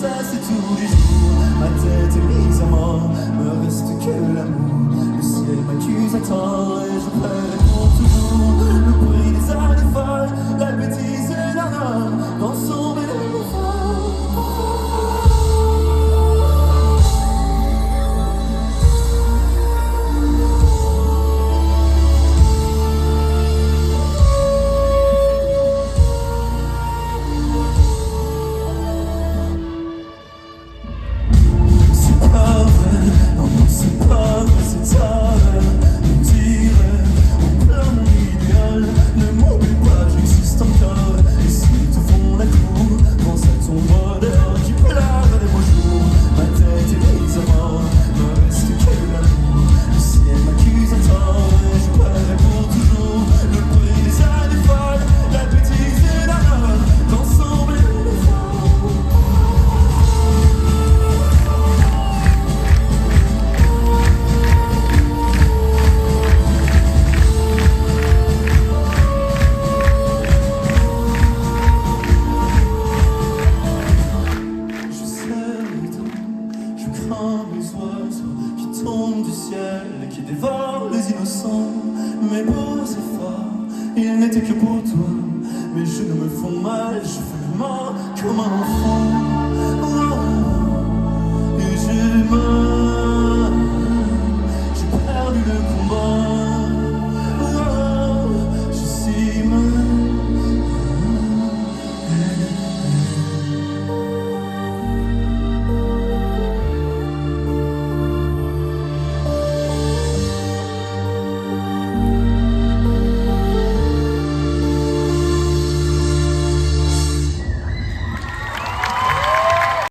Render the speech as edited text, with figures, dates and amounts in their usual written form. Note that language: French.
ça c'est tous les jours. Ma tête est mise à mort, me reste que l'amour. Le ciel m'accuse à tort et je pleurerai pour toujours. Le bruit des années folles, la bêtise d'un homme dans son les oiseaux qui tombent du ciel et qui dévorent les innocents. Mes beaux efforts, ils n'étaient que pour toi. Mes genoux me font mal, je fais le mort comme un enfant.